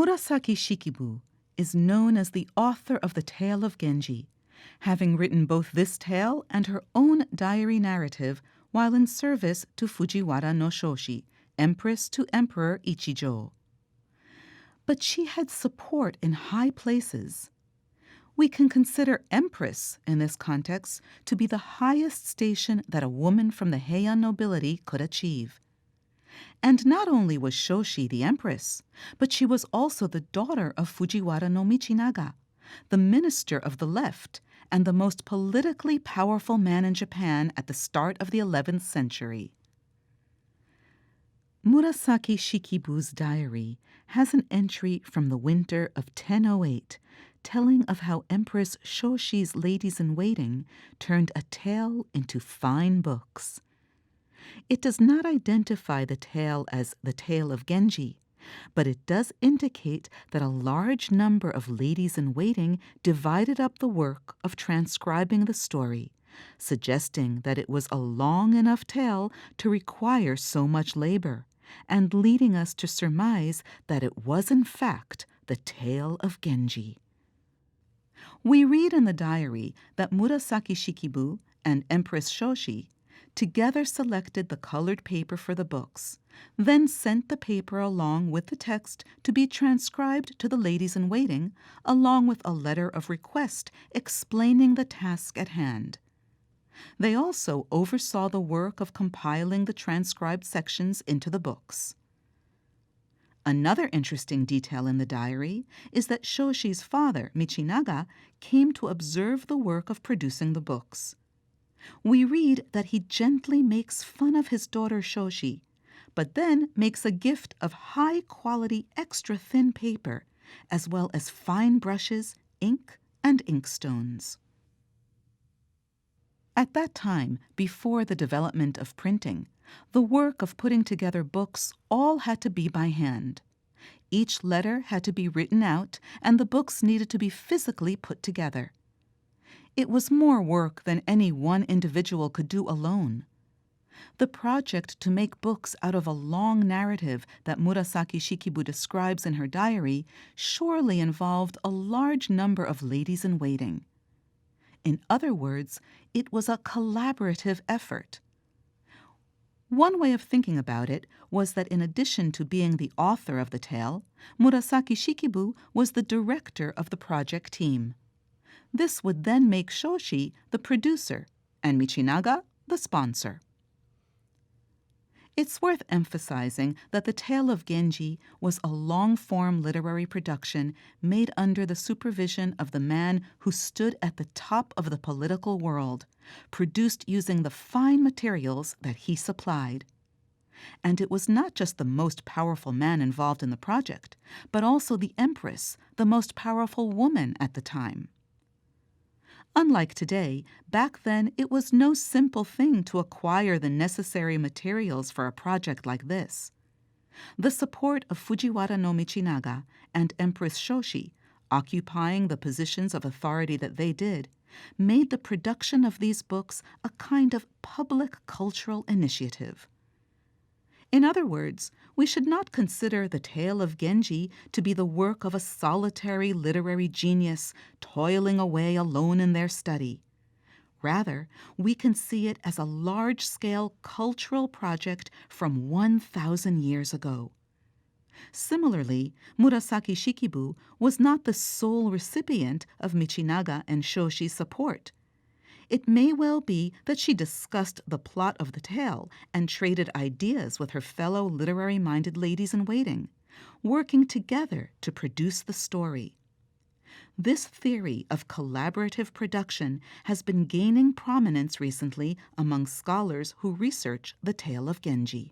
Murasaki Shikibu is known as the author of the Tale of Genji, having written both this tale and her own diary narrative while in service to Fujiwara no Shoshi, Empress to Emperor Ichijo. But she had support in high places. We can consider Empress in this context to be the highest station that a woman from the Heian nobility could achieve. And not only was Shoshi the Empress, but she was also the daughter of Fujiwara no Michinaga, the minister of the left and the most politically powerful man in Japan at the start of the 11th century. Murasaki Shikibu's diary has an entry from the winter of 1008 telling of how Empress Shoshi's ladies-in-waiting turned a tale into fine books. It does not identify the tale as the Tale of Genji, but it does indicate that a large number of ladies-in-waiting divided up the work of transcribing the story, suggesting that it was a long enough tale to require so much labor, and leading us to surmise that it was in fact the Tale of Genji. We read in the diary that Murasaki Shikibu and Empress Shoshi together selected the colored paper for the books, then sent the paper along with the text to be transcribed to the ladies-in-waiting, along with a letter of request explaining the task at hand. They also oversaw the work of compiling the transcribed sections into the books. Another interesting detail in the diary is that Shoshi's father, Michinaga, came to observe the work of producing the books. We read that he gently makes fun of his daughter Shoshi, but then makes a gift of high-quality extra-thin paper, as well as fine brushes, ink, and inkstones. At that time, before the development of printing, the work of putting together books all had to be by hand. Each letter had to be written out, and the books needed to be physically put together. It was more work than any one individual could do alone. The project to make books out of a long narrative that Murasaki Shikibu describes in her diary surely involved a large number of ladies-in-waiting. In other words, it was a collaborative effort. One way of thinking about it was that in addition to being the author of the tale, Murasaki Shikibu was the director of the project team. This would then make Shoshi the producer and Michinaga the sponsor. It's worth emphasizing that the Tale of Genji was a long-form literary production made under the supervision of the man who stood at the top of the political world, produced using the fine materials that he supplied. And it was not just the most powerful man involved in the project, but also the Empress, the most powerful woman at the time. Unlike today, back then it was no simple thing to acquire the necessary materials for a project like this. The support of Fujiwara no Michinaga and Empress Shoshi, occupying the positions of authority that they did, made the production of these books a kind of public cultural initiative. In other words, we should not consider the Tale of Genji to be the work of a solitary literary genius toiling away alone in their study. Rather, we can see it as a large-scale cultural project from 1,000 years ago. Similarly, Murasaki Shikibu was not the sole recipient of Michinaga and Shoshi's support. It may well be that she discussed the plot of the tale and traded ideas with her fellow literary-minded ladies-in-waiting, working together to produce the story. This theory of collaborative production has been gaining prominence recently among scholars who research the Tale of Genji.